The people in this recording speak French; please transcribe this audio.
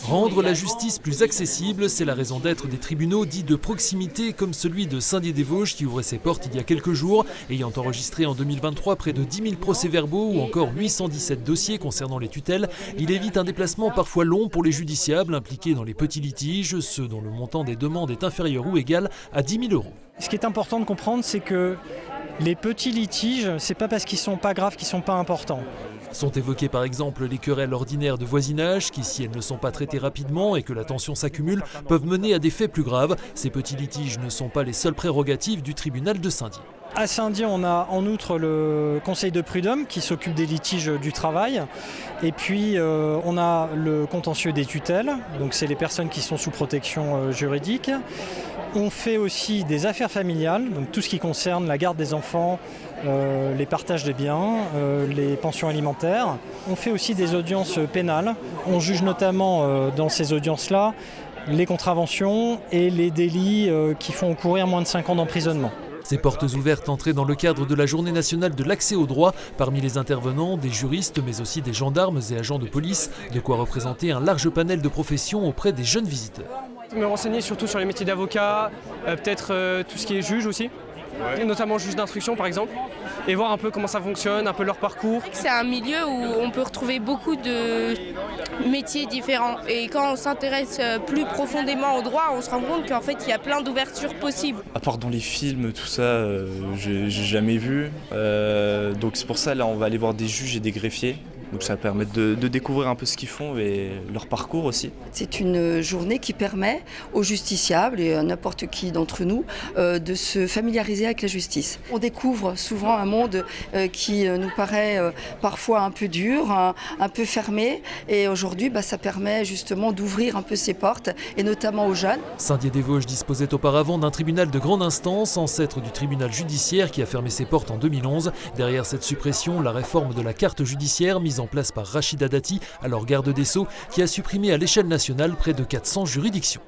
Rendre la justice plus accessible, c'est la raison d'être des tribunaux dits de proximité comme celui de Saint-Dié-des-Vosges qui ouvrait ses portes il y a quelques jours, ayant enregistré en 2023 près de 10 000 procès-verbaux ou encore 817 dossiers concernant les tutelles. Il évite un déplacement parfois long pour les justiciables impliqués dans les petits litiges, ceux dont le montant des demandes est inférieur ou égal à 10 000 euros. Ce qui est important de comprendre, c'est que les petits litiges, c'est pas parce qu'ils sont pas graves qu'ils sont pas importants. Sont évoquées par exemple les querelles ordinaires de voisinage qui, si elles ne sont pas traitées rapidement et que la tension s'accumule, peuvent mener à des faits plus graves. Ces petits litiges ne sont pas les seules prérogatives du tribunal de Saint-Dié. À Saint-Dié, on a en outre le conseil de prud'homme qui s'occupe des litiges du travail. Et puis on a le contentieux des tutelles, donc c'est les personnes qui sont sous protection juridique. On fait aussi des affaires familiales, donc tout ce qui concerne la garde des enfants, les partages des biens, les pensions alimentaires. On fait aussi des audiences pénales. On juge notamment dans ces audiences-là les contraventions et les délits qui font encourir moins de 5 ans d'emprisonnement. Ces portes ouvertes entraient dans le cadre de la Journée nationale de l'accès au droit. Parmi les intervenants, des juristes mais aussi des gendarmes et agents de police, de quoi représenter un large panel de professions auprès des jeunes visiteurs. Me renseigner surtout sur les métiers d'avocat, peut-être tout ce qui est juge aussi, notamment juge d'instruction par exemple, et voir un peu comment ça fonctionne, un peu leur parcours. C'est un milieu où on peut retrouver beaucoup de métiers différents et quand on s'intéresse plus profondément au droit, on se rend compte qu'en fait il y a plein d'ouvertures possibles. À part dans les films, tout ça, j'ai jamais vu, donc c'est pour ça là on va aller voir des juges et des greffiers. Donc ça permet de découvrir un peu ce qu'ils font et leur parcours aussi. C'est une journée qui permet aux justiciables et à n'importe qui d'entre nous de se familiariser avec la justice. On découvre souvent un monde qui nous paraît parfois un peu dur, un peu fermé. Et aujourd'hui, ça permet justement d'ouvrir un peu ses portes, et notamment aux jeunes. Saint-Dié-des-Vosges disposait auparavant d'un tribunal de grande instance, ancêtre du tribunal judiciaire qui a fermé ses portes en 2011. Derrière cette suppression, la réforme de la carte judiciaire mise en place par Rachida Dati, alors garde des Sceaux, qui a supprimé à l'échelle nationale près de 400 juridictions.